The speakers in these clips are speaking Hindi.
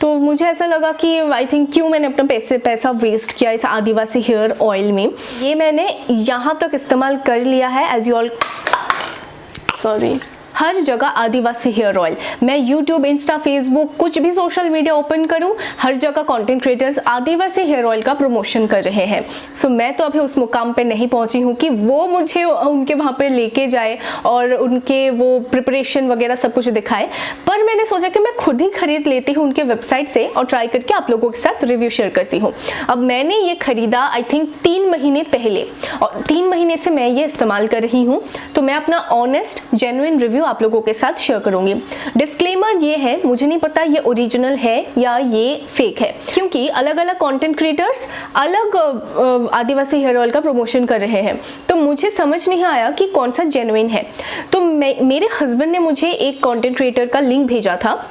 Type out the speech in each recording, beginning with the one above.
तो मुझे ऐसा लगा कि आई थिंक क्यों मैंने अपना पैसा वेस्ट किया इस आदिवासी हेयर ऑयल में। ये मैंने यहाँ तक इस्तेमाल कर लिया है, एज यू ऑल हर जगह आदिवासी हेयर ऑयल। मैं यूट्यूब, इंस्टा, फेसबुक, कुछ भी सोशल मीडिया ओपन करूं, हर जगह कंटेंट क्रिएटर्स आदिवासी हेयर ऑयल का प्रमोशन कर रहे हैं। सो मैं तो अभी उस मुकाम पे नहीं पहुंची हूं कि वो मुझे उनके वहां पे लेके जाए और उनके वो प्रिपरेशन वगैरह सब कुछ दिखाए, पर मैंने सोचा कि मैं खुद ही खरीद लेती हूँ उनके वेबसाइट से और ट्राई करके आप लोगों के साथ रिव्यू शेयर करती हूँ। अब मैंने ये खरीदा आई थिंक 3 महीने पहले और 3 महीने से मैं ये इस्तेमाल कर रही हूँ, तो मैं अपना ऑनेस्ट जेन्युइन रिव्यू आप लोगों के साथ शेयर करूंगी। डिस्क्लेमर ये है, मुझे नहीं पता ये ओरिजिनल है या ये फेक है, क्योंकि अलग अलग कंटेंट क्रिएटर्स अलग आदिवासी हेयर ऑयल का प्रमोशन कर रहे हैं, तो मुझे समझ नहीं आया कि कौन सा जेन्युइन है। तो मेरे हस्बैंड ने मुझे एक कंटेंट क्रिएटर का लिंक भेजा था,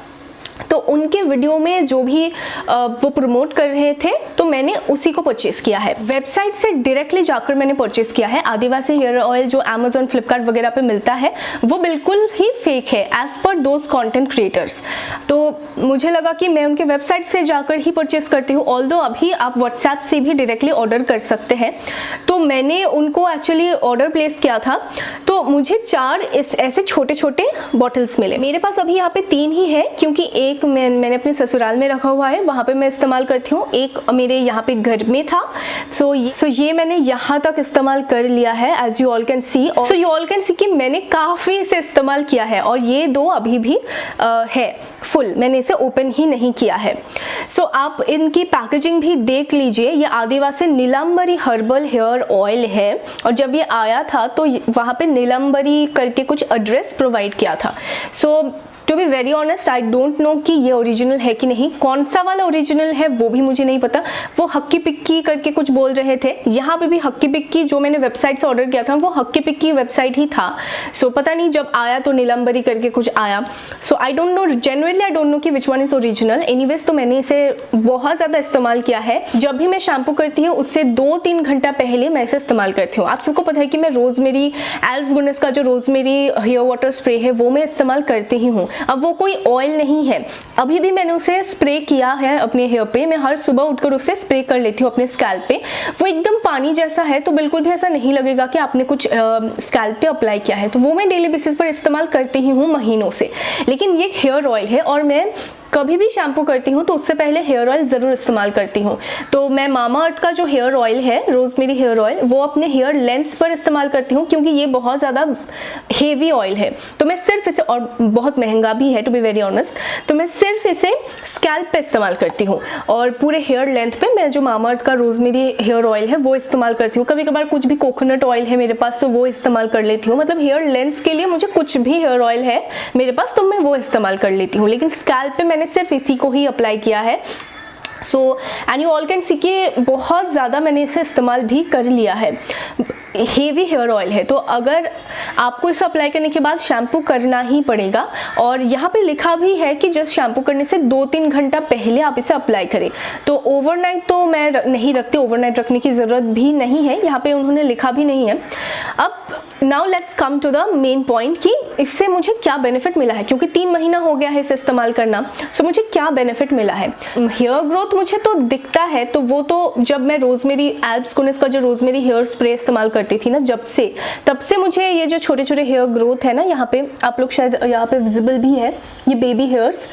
तो उनके वीडियो में जो भी वो प्रमोट कर रहे थे, तो मैंने उसी को परचेस किया है। वेबसाइट से डायरेक्टली जाकर मैंने परचेस किया है। आदिवासी हेयर ऑयल जो अमेजोन, फ्लिपकार्ट वगैरह पे मिलता है, वो बिल्कुल ही फेक है as per those content creators. तो मुझे लगा कि मैं उनके वेबसाइट से जाकर ही परचेस करती हूँ, ऑल्दो अभी आप व्हाट्सएप से भी डायरेक्टली ऑर्डर कर सकते हैं। तो मैंने उनको एक्चुअली ऑर्डर प्लेस किया था, तो मुझे 4 ऐसे छोटे छोटे बॉटल्स मिले। मेरे पास अभी यहाँ पे 3 ही है, क्योंकि एक मैंने अपने ससुराल में रखा हुआ है, वहाँ पे मैं इस्तेमाल करती हूँ, एक मेरे यहाँ पे घर में था। सो ये मैंने यहाँ तक इस्तेमाल कर लिया है, as you all can see. So you all can see कि मैंने काफ़ी इसे इस्तेमाल किया है, और ये 2 अभी भी है फुल, मैंने इसे ओपन ही नहीं किया है। सो आप इनकी पैकेजिंग भी देख लीजिए। ये आदिवासी नीलांबरी हर्बल हेयर ऑयल है, और जब ये आया था तो वहाँ पे नीलांबरी करके कुछ एड्रेस प्रोवाइड किया था। So to be very honest, I don't know कि ये ओरिजिनल है कि नहीं। कौन सा वाला ओरिजिनल है वो भी मुझे नहीं पता। वो हक्की पिक्की करके कुछ बोल रहे थे, यहाँ पे भी हक्की पिक्की जो मैंने वेबसाइट से ऑर्डर किया था वो हक्की पिक्की वेबसाइट ही था। सो पता नहीं, जब आया तो नीलम्बरी करके कुछ आया। So I don't know, genuinely I don't know कि which one is original. Anyways, तो मैंने इसे बहुत ज़्यादा इस्तेमाल किया है। जब भी मैं शैम्पू करती हूँ उससे 2-3 घंटा पहले मैं इसे इस्तेमाल करती हूँ। आप सबको पता है कि मैं रोजमेरी, एल्प्स गुडनेस का जो रोजमेरी हेयर वाटर स्प्रे है वो मैं इस्तेमाल करती ही हूँ। अब वो कोई ऑयल नहीं है, अभी भी मैंने उसे स्प्रे किया है अपने हेयर पे। मैं हर सुबह उठकर उसे स्प्रे कर लेती हूँ अपने स्कैल्प पे। वो एकदम पानी जैसा है, तो बिल्कुल भी ऐसा नहीं लगेगा कि आपने कुछ स्कैल्प पे अप्लाई किया है। तो वो मैं डेली बेसिस पर इस्तेमाल करती ही हूँ महीनों से। लेकिन ये हेयर ऑयल है, और मैं कभी भी शैम्पू करती हूँ तो उससे पहले हेयर ऑयल ज़रूर इस्तेमाल करती हूँ। तो मैं मामा अर्थ का जो हेयर ऑयल है, रोजमेरी हेयर ऑयल, वो अपने हेयर लेंथ्स पर इस्तेमाल करती हूँ, क्योंकि ये बहुत ज़्यादा हेवी ऑयल है। तो मैं सिर्फ इसे, और बहुत महंगा भी है टू बी वेरी ऑनेस्ट, तो मैं सिर्फ इसे स्कैल्प पे इस्तेमाल करती हूँ, और पूरे हेयर लेंथ पे मैं जो मामा अर्थ का रोजमेरी हेयर ऑयल है वो इस्तेमाल करती हूँ। कभी कभार कुछ भी कोकोनट ऑयल है मेरे पास तो वो इस्तेमाल कर लेती हूँ। मतलब हेयर लेंथ्स के लिए मुझे कुछ भी हेयर ऑयल है मेरे पास तो मैं वो इस्तेमाल कर लेती हूँ, लेकिन स्कैल्प पे मैंने सिर्फ इसी को ही अप्लाई किया है। So and you all can see कि बहुत ज़्यादा मैंने इसे इस्तेमाल भी कर लिया है। हेवी हेयर ऑयल है, तो अगर आपको इसे अप्लाई करने के बाद शैम्पू करना ही पड़ेगा, और यहाँ पे लिखा भी है कि जस्ट शैम्पू करने से 2-3 घंटा पहले आप इसे अप्लाई करें। तो ओवरनाइट तो मैं नहीं रखती, ओवरनाइट रखने की ज़रूरत भी नहीं है, यहाँ पे उन्होंने लिखा भी नहीं है। अब now let's come to the main point कि इससे मुझे क्या बेनिफिट मिला है, क्योंकि 3 महीना हो गया है इसे इस्तेमाल करना। सो मुझे क्या बेनिफिट मिला है? हेयर ग्रोथ मुझे तो दिखता है, तो वो तो जब मैं रोजमेरी, एल्प्स गुडनेस का जो रोजमेरी हेयर स्प्रे इस्तेमाल करती थी ना, तब से मुझे ये जो छोटे छोटे हेयर ग्रोथ है ना, यहाँ पे आप लोग शायद यहाँ पे विजिबल भी है, ये बेबी हेयर्स,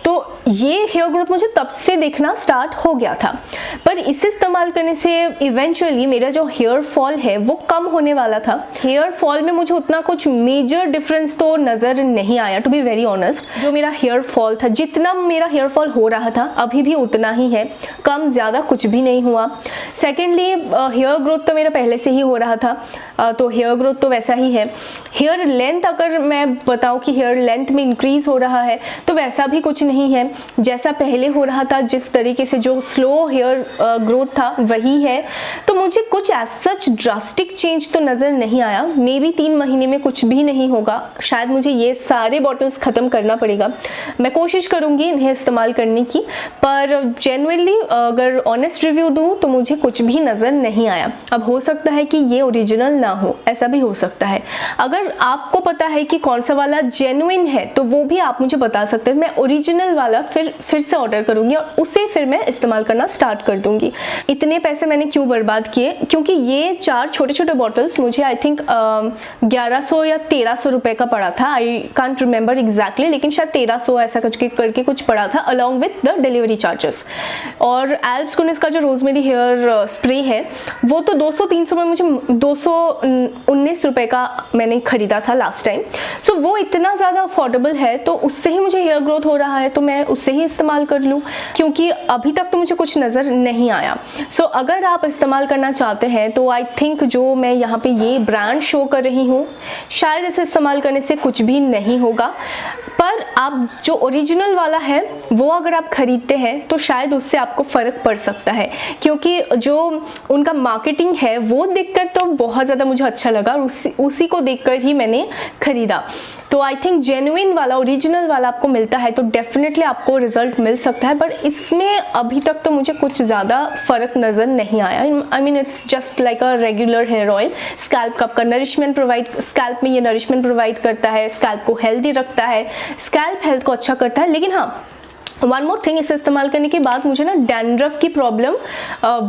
तो ये हेयर ग्रोथ मुझे तब से दिखना स्टार्ट हो गया था। पर इसे इस्तेमाल करने से इवेंचुअली मेरा जो हेयर फॉल है वो कम होने वाला था। हेयर फॉल में मुझे उतना कुछ मेजर डिफरेंस तो नज़र नहीं आया टू बी वेरी ऑनेस्ट। जो मेरा हेयर फॉल था, जितना मेरा हेयर फॉल हो रहा था अभी भी उतना ही है, कम ज़्यादा कुछ भी नहीं हुआ। सेकेंडली हेयर ग्रोथ तो मेरा पहले से ही हो रहा था, तो हेयर ग्रोथ तो वैसा ही है। हेयर लेंथ, अगर मैं बताऊँ कि हेयर लेंथ में इंक्रीज़ हो रहा है, तो वैसा भी कुछ नहीं है। जैसा पहले हो रहा था, जिस तरीके से जो स्लो हेयर ग्रोथ था वही है। तो मुझे कुछ एज सच ड्रास्टिक चेंज तो नज़र नहीं आया। मे बी 3 महीने में कुछ भी नहीं होगा, शायद मुझे ये सारे बॉटल्स ख़त्म करना पड़ेगा। मैं कोशिश करूँगी इन्हें इस्तेमाल करने की, पर जेन्युइनली अगर ऑनेस्ट रिव्यू दूँ तो मुझे कुछ भी नज़र नहीं आया। अब हो सकता है कि ये ओरिजिनल ना हो, ऐसा भी हो सकता है। अगर आपको पता है कि कौन सा वाला जेन्युइन है तो वो भी आप मुझे बता सकते हैं। मैं ओरिजिनल ओरिजिनल वाला फिर से ऑर्डर करूँगी और उसे फिर मैं इस्तेमाल करना स्टार्ट कर दूँगी। इतने पैसे मैंने क्यों बर्बाद किए, क्योंकि ये 4 छोटे छोटे बॉटल्स मुझे आई थिंक 1100 या 1300 रुपये का पड़ा था, आई कांट रिमेंबर एग्जैक्टली, लेकिन शायद 1300 ऐसा कुछ करके कुछ पड़ा था along with the delivery charges. और एल्प्स का जो रोजमेरी हेयर स्प्रे है वो तो 200-300 में मुझे 219 रुपये का मैंने खरीदा था लास्ट टाइम। सो वो इतना ज़्यादा अफोर्डेबल है, तो उससे ही मुझे हेयर ग्रोथ हो रहा है तो मैं उससे ही इस्तेमाल कर लूँ, क्योंकि अभी तक तो मुझे कुछ नज़र नहीं आया। सो अगर आप इस्तेमाल करना चाहते हैं तो आई थिंक जो मैं यहाँ पे ये ब्रांड शो कर रही हूँ, शायद इसे इस्तेमाल करने से कुछ भी नहीं होगा, पर आप जो ओरिजिनल वाला है वो अगर आप खरीदते हैं तो शायद उससे आपको फ़र्क पड़ सकता है, क्योंकि जो उनका मार्केटिंग है वो देखकर तो बहुत ज़्यादा मुझे अच्छा लगा और उसी को देखकर ही मैंने खरीदा। तो आई थिंक जेन्युइन वाला, ओरिजिनल वाला आपको मिलता है तो डेफिनेटली आपको रिजल्ट मिल सकता है, पर इसमें अभी तक तो मुझे कुछ ज़्यादा फ़र्क नज़र नहीं आया। I mean it's just like a regular hair oil. Scalp का आपका नरिशमेंट प्रोवाइड, स्कैल्प में ये नरिशमेंट प्रोवाइड करता है, स्कैल्प को हेल्दी रखता है, स्कैल्प हेल्थ को अच्छा करता है। लेकिन हाँ, वन मोर थिंग, इसे इस्तेमाल करने के बाद मुझे ना डैंड्रफ की प्रॉब्लम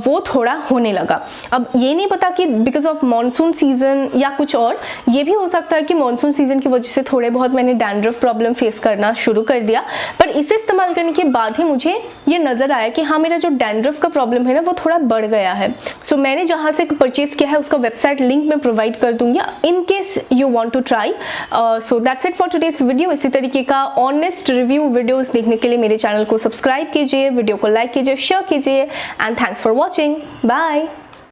वो थोड़ा होने लगा। अब ये नहीं पता कि बिकॉज ऑफ मॉनसून सीज़न या कुछ और, ये भी हो सकता है कि मॉनसून सीज़न की वजह से थोड़े बहुत मैंने डैंड्रफ प्रॉब्लम फेस करना शुरू कर दिया, पर इसे इस्तेमाल करने के बाद ही मुझे ये नज़र आया कि हाँ, मेरा जो डैंड्रफ का प्रॉब्लम है ना वो थोड़ा बढ़ गया है। सो मैंने जहाँ से परचेज़ किया है उसका वेबसाइट लिंक मैं प्रोवाइड कर दूँगी in case you want to try. So that's it for today's video. इसी तरीके का ऑनेस्ट रिव्यू वीडियोज़ देखने के लिए मेरे चैनल को सब्सक्राइब कीजिए, वीडियो को लाइक कीजिए, शेयर कीजिए, and thanks for watching. Bye.